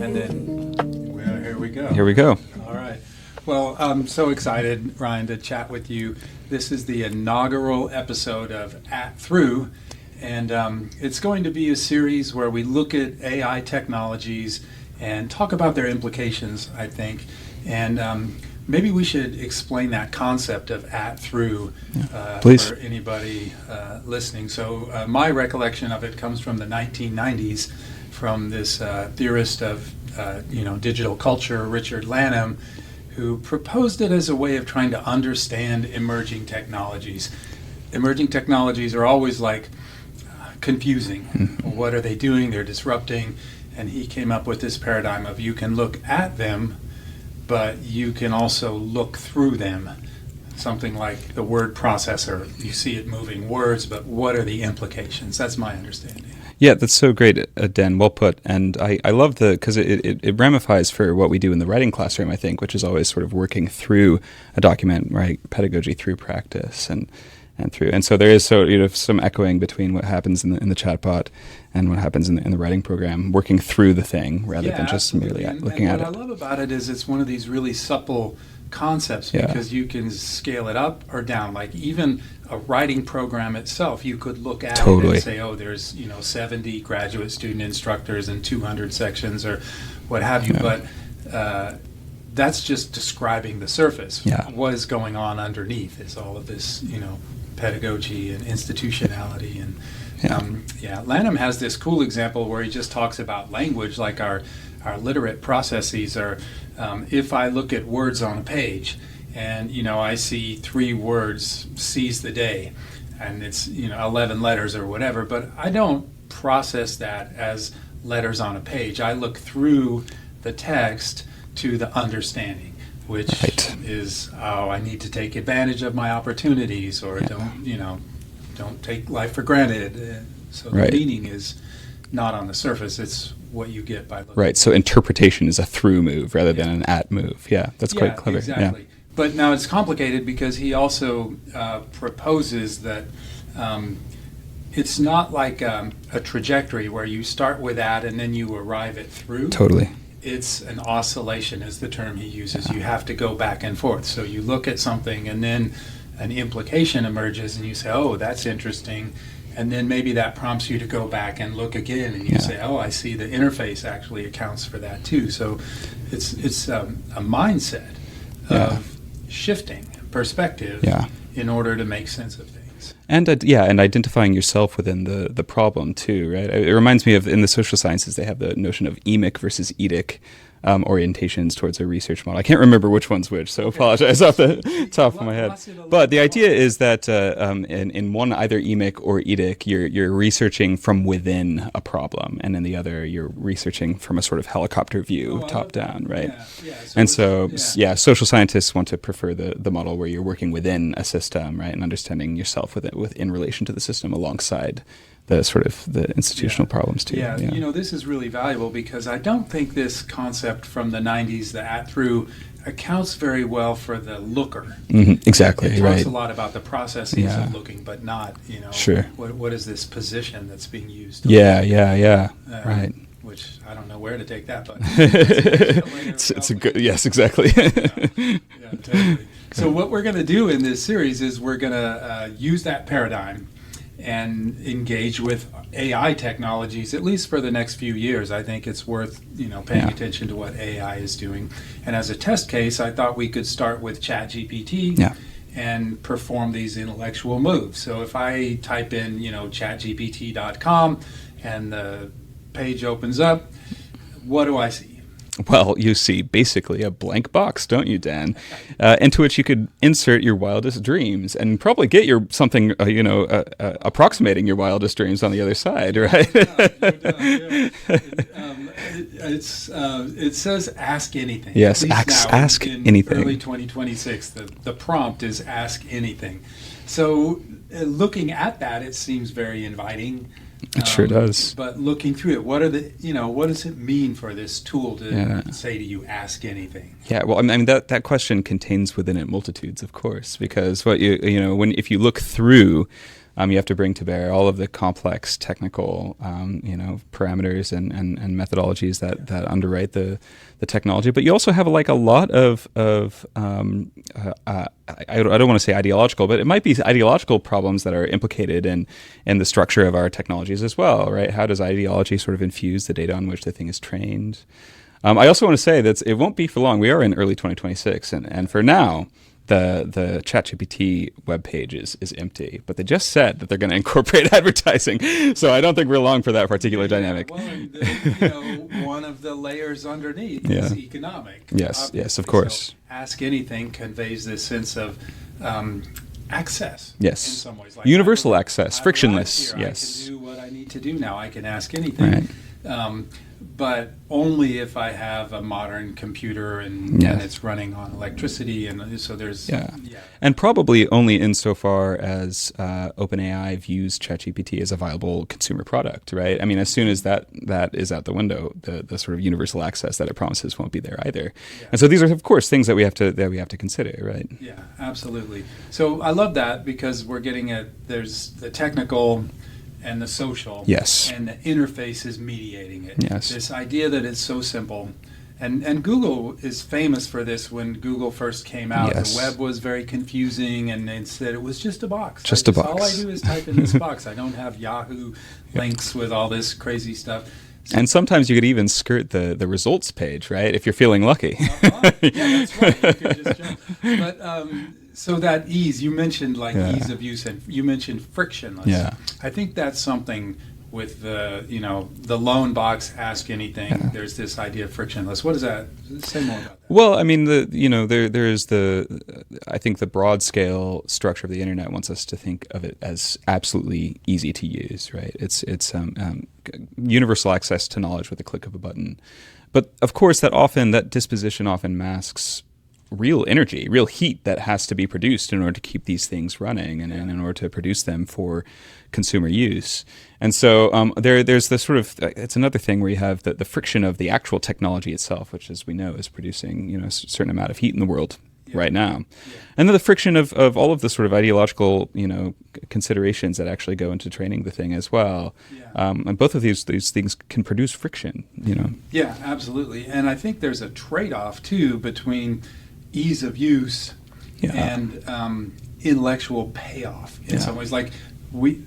And then, well, here we go. Here we go. All right. Well, I'm so excited, Ryan, to chat with you. This is the inaugural episode of Through, and it's going to be a series where we look at AI technologies and talk about their implications, I think. And maybe we should explain that concept of through Please. For anybody listening. So my recollection of it comes from the 1990s, from this theorist of digital culture, Richard Lanham, who proposed it as a way of trying to understand emerging technologies. Emerging technologies are always confusing. What are they doing? They're disrupting. And he came up with this paradigm of you can look at them, but you can also look through them. Something like the word processor. You see it moving words, but what are the implications? That's my understanding. Yeah, that's so great, Dan. Well put. And I love because it ramifies for what we do in the writing classroom, I think, which is always sort of working through a document, right? Pedagogy through practice and through. And so there is some echoing between what happens in the chatbot and what happens in the writing program, working through the thing rather than just merely looking at it. What I love about it is it's one of these really supple concepts because you can scale it up or down. Like even a writing program itself, you could look at it and say, oh, there's 70 graduate student instructors and 200 sections or what have you. But that's just describing the surface. What is going on underneath is all of this, pedagogy and institutionality and Lanham has this cool example where he just talks about language, like our literate processes are. If I look at words on a page, and I see 3 words, "seize the day," and it's 11 letters or whatever, but I don't process that as letters on a page. I look through the text to the understanding, which is, I need to take advantage of my opportunities, or don't take life for granted. So the meaning is not on the surface, it's what you get by looking. Right, so interpretation is a through move rather than an at move. Yeah, that's quite clever. Exactly. Yeah. But now it's complicated because he also proposes that it's not like a trajectory where you start with at and then you arrive at through. Totally. It's an oscillation is the term he uses. You have to go back and forth. So you look at something and then an implication emerges and you say, oh, that's interesting. And then maybe that prompts you to go back and look again and you say, oh, I see the interface actually accounts for that too. So it's a mindset of shifting perspective in order to make sense of things. And and identifying yourself within the problem too, right? It reminds me of, in the social sciences, they have the notion of emic versus etic orientations towards a research model. I can't remember which one's which, so apologize off the top of my head. But the idea is that in one, either emic or etic, you're researching from within a problem, and in the other, you're researching from a sort of helicopter view, top down, right? Social scientists want to prefer the model where you're working within a system, right, and understanding yourself in relation to the system alongside the sort of the institutional problems too. This is really valuable because I don't think this concept from the 90s, the at-through, accounts very well for the looker. Exactly, it talks a lot about the processes of looking, but not, what is this position that's being used? Right. Which I don't know where to take that, but it's a good, yes, exactly. Totally. So what we're going to do in this series is we're going to use that paradigm and engage with AI technologies, at least for the next few years. I think it's worth, paying attention to what AI is doing. And as a test case, I thought we could start with ChatGPT and perform these intellectual moves. So if I type in, chatgpt.com and the page opens up, what do I see? Well, you see basically a blank box, don't you, Dan? Into which you could insert your wildest dreams and probably get something approximating your wildest dreams on the other side, right? It says ask anything. Yes, ask anything. Early 2026, the prompt is ask anything. So looking at that, it seems very inviting. It sure does. But looking through it, what does it mean for this tool to say to you, ask anything? Yeah, well, I mean that question contains within it multitudes, of course, because if you look through You have to bring to bear all of the complex technical, parameters and methodologies that underwrite the technology. But you also have like a lot of I don't want to say ideological, but it might be ideological problems that are implicated in the structure of our technologies as well, right? How does ideology sort of infuse the data on which the thing is trained? I also want to say that it won't be for long. We are in early 2026, and for now, the ChatGPT webpage is empty. But they just said that they're going to incorporate advertising, so I don't think we're long for that particular dynamic. Well, one of the layers underneath is economic. Yes, obviously. yes, of course. So Ask Anything conveys this sense of access. Yes. In some ways, like universal access, frictionless. Yes. I can do what I need to do now. I can ask anything. Right. But only if I have a modern computer and it's running on electricity, and so there's and probably only insofar as OpenAI views ChatGPT as a viable consumer product, right? I mean, as soon as that is out the window, the sort of universal access that it promises won't be there either. Yeah. And so these are, of course, things that we have to consider, right? Yeah, absolutely. So I love that because we're getting there's the technical and the social, and the interface is mediating it. Yes. This idea that it's so simple, and Google is famous for this. When Google first came out, the web was very confusing, and they said it was just a box. Just a box. All I do is type in this box. I don't have Yahoo links with all this crazy stuff. And sometimes you could even skirt the results page, right? If you're feeling lucky. Yeah, that's right. You could just jump. But so that ease, you mentioned ease of use, and you mentioned frictionless. Yeah. I think that's something with the lone box, ask anything. Yeah. There's this idea of frictionless. What does that say more about that? Well, I mean, there is I think the broad scale structure of the internet wants us to think of it as absolutely easy to use, right? It's universal access to knowledge with a click of a button. But of course, that disposition often masks real energy, real heat that has to be produced in order to keep these things running and in order to produce them for consumer use. And so there's this sort of, it's another thing where you have the friction of the actual technology itself, which, as we know, is producing a certain amount of heat in the world right now. Yeah. And then the friction of all of the sort of ideological considerations that actually go into training the thing as well. Yeah. And both of these things can produce friction. Yeah, absolutely. And I think there's a trade-off too between ease of use and intellectual payoff in some ways. Like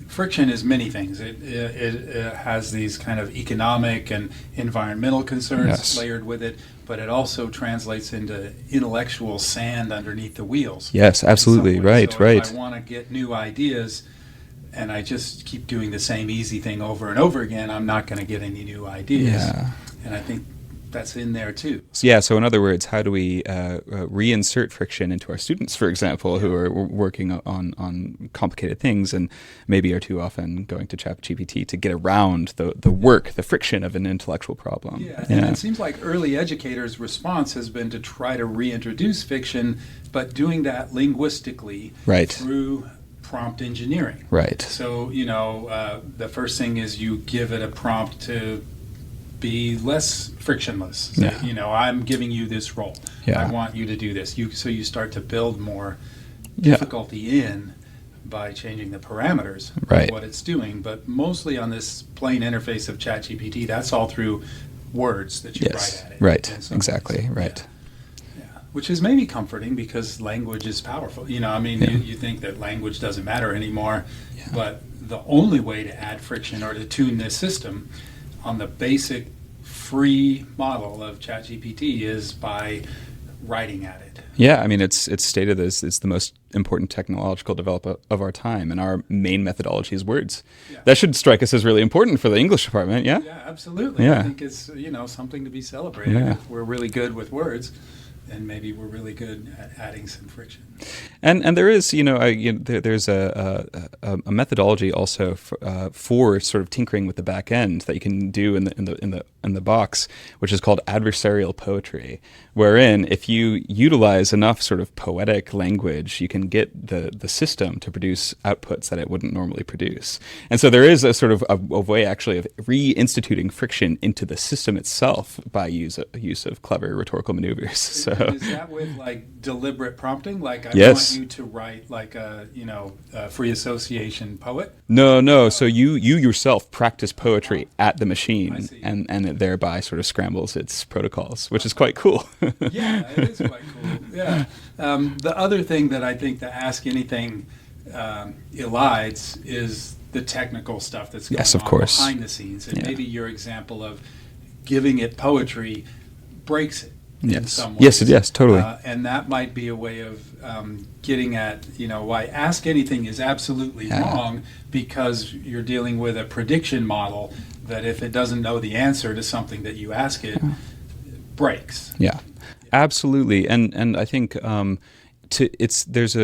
friction is many things. It has these kind of economic and environmental concerns layered with it, but it also translates into intellectual sand underneath the wheels. Yes, absolutely. Right. If I want to get new ideas and I just keep doing the same easy thing over and over again, I'm not going to get any new ideas. Yeah. And I think that's in there too. So in other words, how do we reinsert friction into our students, for example, who are working on complicated things and maybe are too often going to ChatGPT to get around the friction of an intellectual problem? And it seems like early educators' response has been to try to reintroduce fiction, but doing that linguistically through prompt engineering. Right. So, the first thing is you give it a prompt to be less frictionless. So, I'm giving you this role. Yeah. I want you to do this. So you start to build more difficulty in by changing the parameters of what it's doing. But mostly on this plain interface of ChatGPT, that's all through words that you write at it. Right. Exactly. Right. Yeah. Which is maybe comforting because language is powerful. You think that language doesn't matter anymore, but the only way to add friction or to tune this system on the basic free model of ChatGPT is by writing at it. Yeah, I mean, it's stated as it's the most important technological development of our time, and our main methodology is words. Yeah. That should strike us as really important for the English department, yeah? Yeah, absolutely. Yeah. I think it's, something to be celebrated. Yeah. If we're really good with words, then maybe we're really good at adding some friction. And there is, there's a methodology also for sort of tinkering with the back end that you can do in the box, which is called adversarial poetry, wherein if you utilize enough sort of poetic language, you can get the system to produce outputs that it wouldn't normally produce. And so there is a sort of a way actually of reinstituting friction into the system itself by use of clever rhetorical maneuvers. So Is that with like deliberate prompting? Like I Yes. want you to write like a free association poet? No. So you yourself practice poetry at the I machine, see. and it thereby sort of scrambles its protocols, which is quite cool. Yeah, it is quite cool. Yeah. The other thing that I think the Ask Anything elides is the technical stuff that's going Yes, of on course. behind the scenes. And Yeah. maybe your example of giving it poetry breaks it in Yes. some ways. Yes, totally. And that might be a way of getting at, why Ask Anything is absolutely Yeah. wrong, because you're dealing with a prediction model that if it doesn't know the answer to something that you ask it, breaks. Yeah, absolutely. And I think there's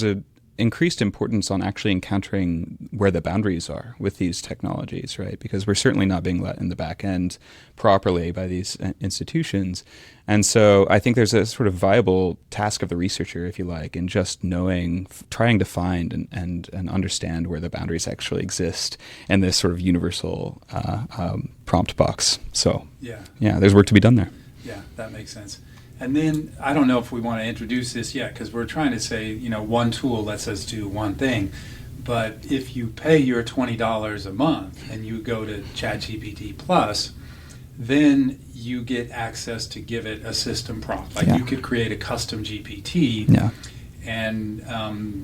a increased importance on actually encountering where the boundaries are with these technologies, right? Because we're certainly not being let in the back end properly by these institutions. And so I think there's a sort of viable task of the researcher, if you like, in just trying to find and understand where the boundaries actually exist in this sort of universal prompt box. So yeah, there's work to be done there. Yeah, that makes sense. And then I don't know if we want to introduce this yet, because we're trying to say, one tool lets us do one thing. But if you pay your $20 a month and you go to ChatGPT Plus, then you get access to give it a system prompt. Like you could create a custom GPT, and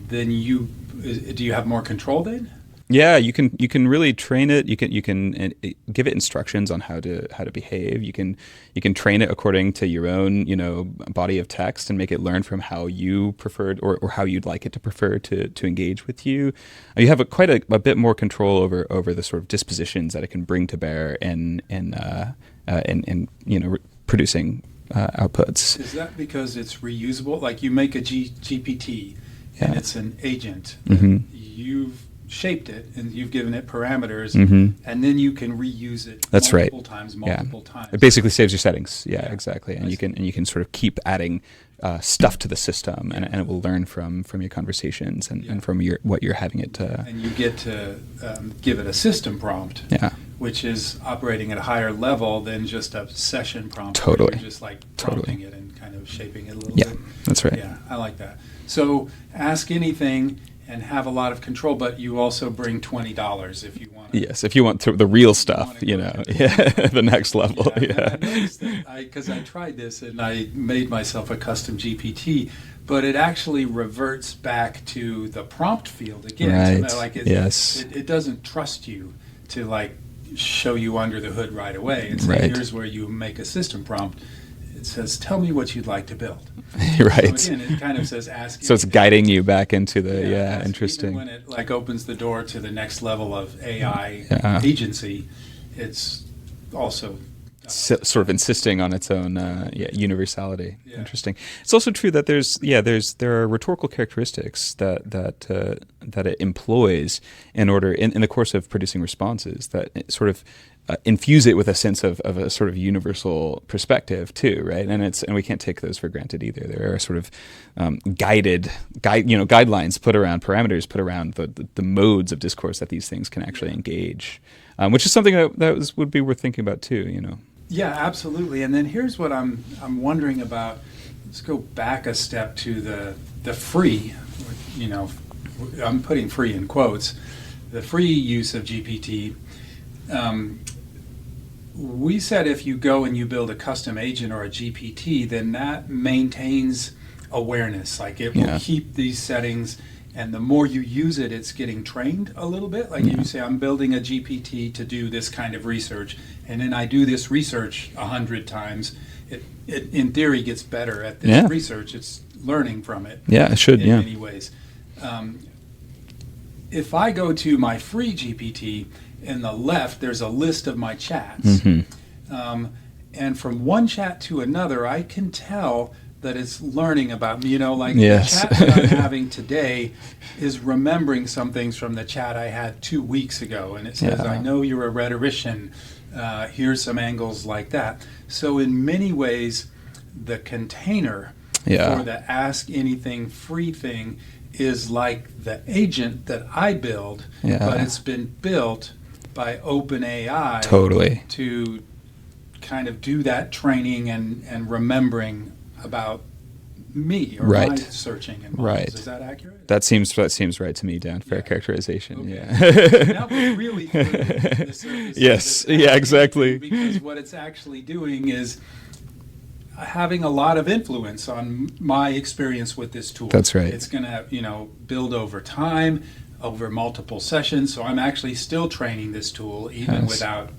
then do you have more control then? Yeah, you can really train it. You can give it instructions on how to behave. You can train it according to your own body of text and make it learn from how you preferred or how you'd like it to prefer to engage with you. You have quite a bit more control over the sort of dispositions that it can bring to bear in producing outputs. Is that because it's reusable? Like you make a GPT and it's an agent. Mm-hmm. You've shaped it and you've given it parameters, Mm-hmm. and then you can reuse it That's multiple right. times. It basically saves your settings. Yeah, Yeah. exactly. And I you can sort of keep adding stuff to the system, and it will learn from your conversations and from what you're having it to. And you get to give it a system prompt, which is operating at a higher level than just a session prompt. Totally. You're just like prompting it and kind of shaping it a little Yeah, bit. that's right. Yeah, I like that. So Ask Anything and have a lot of control, but you also bring $20 if you want. Yes, if you want the real stuff, go the next level. Yeah. I noticed that because I tried this and I made myself a custom GPT, but it actually reverts back to the prompt field again. Right. So that, it doesn't trust you to show you under the hood right away. It's Right. here's where you make a system prompt. It says, tell me what you'd like to build. Right. So again, it kind of says ask. So it's guiding you back into the ask, interesting. Even when it opens the door to the next level of AI agency, it's also sort of insisting on its own universality. Yeah. Interesting. It's also true that there are rhetorical characteristics that it employs in order in the course of producing responses that it sort of infuse it with a sense of a sort of universal perspective too, right? And we can't take those for granted either. There are sort of guidelines put around, parameters put around the modes of discourse that these things can actually engage, which is something that would be worth thinking about too. Yeah, absolutely. And then here's what I'm wondering about. Let's go back a step to the free. I'm putting free in quotes. The free use of GPT. We said if you go and you build a custom agent or a GPT, then that maintains awareness. Like it will keep these settings, and the more you use it, it's getting trained a little bit. Like you say, I'm building a GPT to do this kind of research, and then I do this research 100 times. It in theory gets better at this research. It's learning from it. Yeah, it should. In many ways. If I go to my free GPT, in the left, there's a list of my chats. Mm-hmm. And from one chat to another, I can tell that it's learning about me. The chat that I'm having today is remembering some things from the chat I had 2 weeks ago. And it says, I know you're a rhetorician. Here's some angles like that. So in many ways, the container for the Ask Anything free thing is like the agent that I build, but it's been built by OpenAI Totally. to kind of do that training and remembering about me or my searching and models. Right. Is that accurate? That seems right to me, Dan. Fair characterization. Okay. Yeah. Now we're really the surface. Yes. Yeah. Exactly. Because what it's actually doing is having a lot of influence on my experience with this tool. That's right. It's going to, build over time, over multiple sessions. So I'm actually still training this tool, even without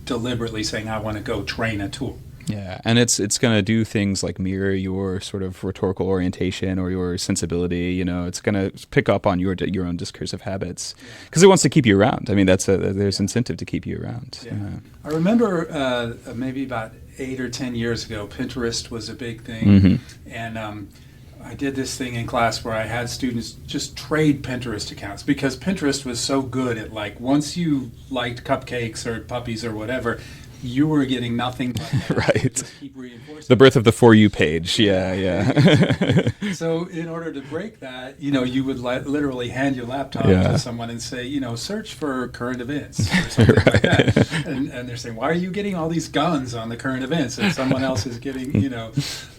deliberately saying I want to go train a tool. Yeah, and it's going to do things like mirror your sort of rhetorical orientation or your sensibility. It's going to pick up on your own discursive habits because it wants to keep you around. I mean, there's incentive to keep you around. Yeah. I remember maybe about 8 or 10 years ago, Pinterest was a big thing, and I did this thing in class where I had students just trade Pinterest accounts because Pinterest was so good at once you liked cupcakes or puppies or whatever, you were getting nothing but that. Right. Just keep reinforcing the birth of the For You page. Yeah. So in order to break that, you would literally hand your laptop to someone and say, search for current events or something like that. And they're saying, why are you getting all these guns on the current events? And someone else is getting, I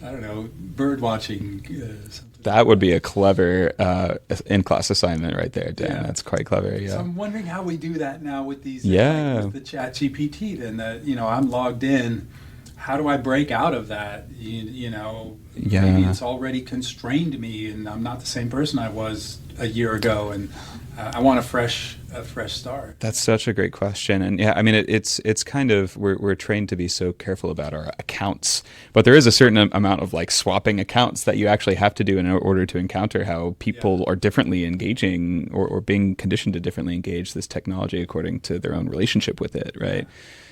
don't know, bird watching. Something. That would be a clever in-class assignment right there, Dan. Yeah. That's quite clever, yeah. So I'm wondering how we do that now with these, with the ChatGPT, then that, I'm logged in. How do I break out of that? Maybe it's already constrained me and I'm not the same person I was a year ago and I want a fresh start. That's such a great question. And I mean, it's kind of, we're trained to be so careful about our accounts, but there is a certain amount of swapping accounts that you actually have to do in order to encounter how people are differently engaging or being conditioned to differently engage this technology according to their own relationship with it, right?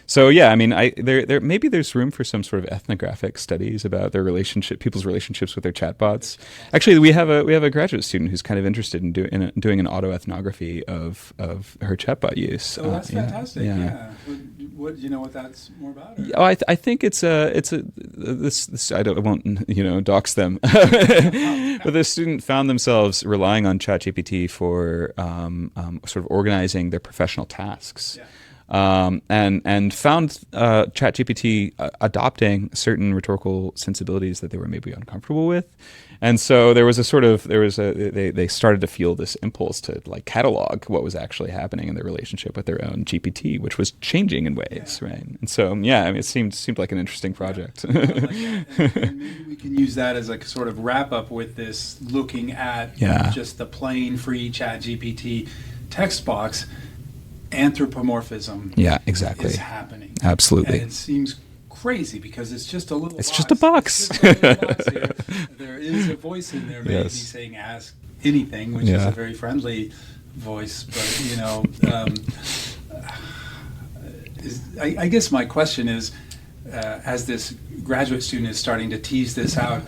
So I mean, there maybe there's room for some sort of ethnographic studies about their people's relationships with their chatbots. Actually, we have a graduate student who's kind of interested in doing an auto ethnography of her chatbot use. Oh, that's fantastic! Yeah. What do you know what that's more about? Or? Oh, I think it's this I won't dox them, but the student found themselves relying on ChatGPT for sort of organizing their professional tasks. Yeah. And found ChatGPT adopting certain rhetorical sensibilities that they were maybe uncomfortable with, and so they started to feel this impulse to catalog what was actually happening in their relationship with their own GPT, which was changing in ways, right? And so I mean, it seemed like an interesting project. And maybe we can use that as a sort of wrap up with this, looking at just the plain free ChatGPT text box. Anthropomorphism is happening. Absolutely. And it seems crazy because it's just a little box. Just a box. It's just a little box here. There is a voice in there maybe saying ask anything, which is a very friendly voice. But, I guess my question is, as this graduate student is starting to tease this out,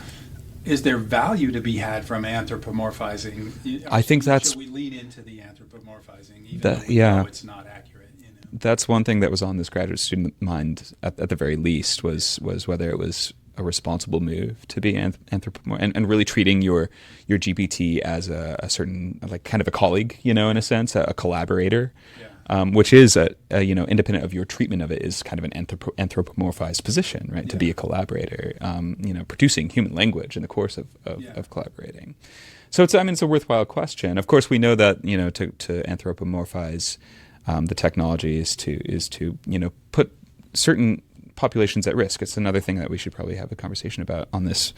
is there value to be had from anthropomorphizing? I think should we lean into the anthropomorphizing, even though we know it's not accurate? That's one thing that was on this graduate student mind at the very least was whether it was a responsible move to be anthropomorphic and really treating your GPT as a certain kind of a colleague, in a sense, a collaborator. Yeah. Which is independent of your treatment of it, is kind of an anthropomorphized position, right? To be a collaborator, producing human language in the course of collaborating. So it's a worthwhile question. Of course, we know that to anthropomorphize the technology is to put certain populations at risk. It's another thing that we should probably have a conversation about on this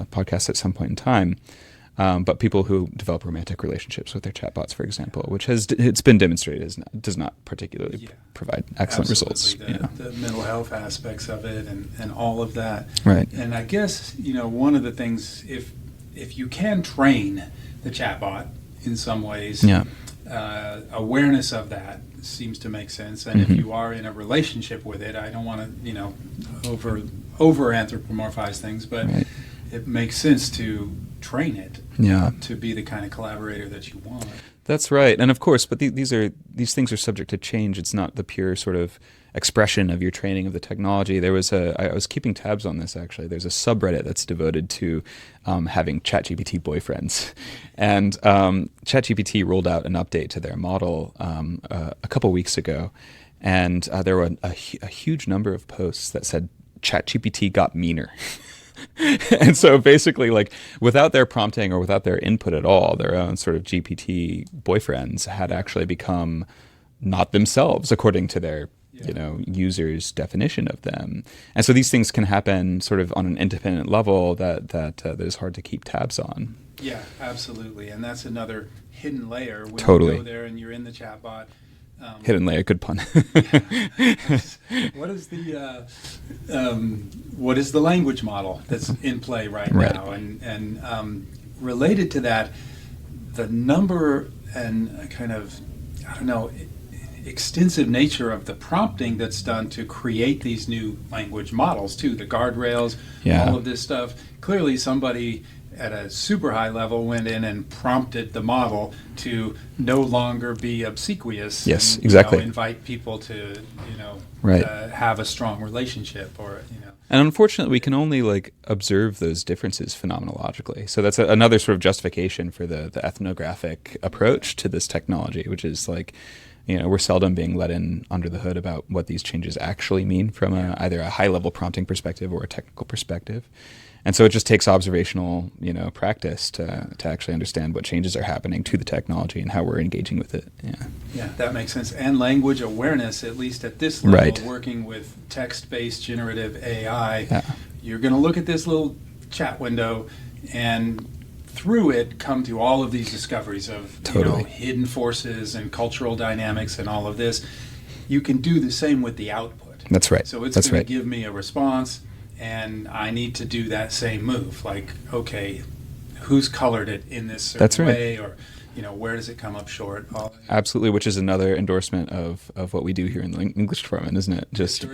podcast at some point in time. But people who develop romantic relationships with their chatbots, for example, which it's been demonstrated does not particularly provide excellent results. The mental health aspects of it and all of that. Right. And I guess one of the things, if you can train the chatbot in some ways, awareness of that seems to make sense. And if you are in a relationship with it, I don't want to over anthropomorphize things, but it makes sense to train it to be the kind of collaborator that you want. That's right. And of course, but these things are subject to change. It's not the pure sort of expression of your training of the technology. I was keeping tabs on this, actually. There's a subreddit that's devoted to having ChatGPT boyfriends. And ChatGPT rolled out an update to their model a couple weeks ago. And there were a huge number of posts that said, ChatGPT got meaner. And so basically, like, without their prompting or without their input at all, their own sort of GPT boyfriends had actually become not themselves according to their users' definition of them. And so these things can happen sort of on an independent level that is hard to keep tabs on. Yeah, absolutely. And that's another hidden layer when Totally. you go there and you're in the chatbot. Hidden layer, good pun. What is the language model that's in play right now? And related to that, the number and kind of, extensive nature of the prompting that's done to create these new language models too, the guardrails, all of this stuff. Clearly somebody at a super high level went in and prompted the model to no longer be obsequious. Yes, and, exactly. Invite people to, have a strong relationship or. And unfortunately, we can only observe those differences phenomenologically. So that's another sort of justification for the ethnographic approach to this technology, which is we're seldom being let in under the hood about what these changes actually mean from either a high-level prompting perspective or a technical perspective. And so it just takes observational, practice to actually understand what changes are happening to the technology and how we're engaging with it. Yeah, that makes sense. And language awareness, at least at this level, working with text-based generative AI, you're going to look at this little chat window and through it come to all of these discoveries of hidden forces and cultural dynamics and all of this. You can do the same with the output. That's right. So it's going to give me a response, and I need to do that same move. Like, okay, who's colored it in this certain way, or where does it come up short? Absolutely, which is another endorsement of what we do here in the English department, isn't it? Just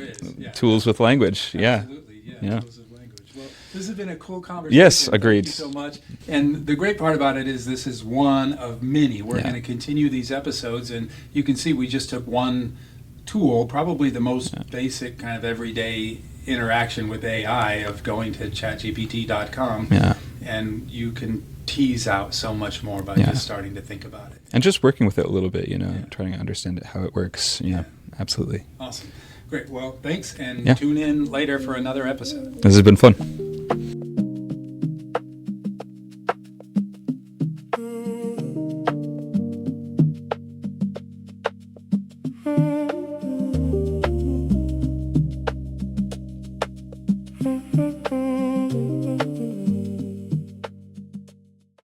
tools with language. Absolutely, yeah. Tools with language. Well, this has been a cool conversation. Yes, agreed. Thank you so much. And the great part about it is this is one of many. We're going to continue these episodes, and you can see we just took one tool, probably the most basic kind of everyday interaction with AI of going to chatgpt.com, and you can tease out so much more by just starting to think about it. And just working with it a little bit, trying to understand it, how it works. Yeah, absolutely. Awesome. Great. Well, thanks, and tune in later for another episode. This has been fun.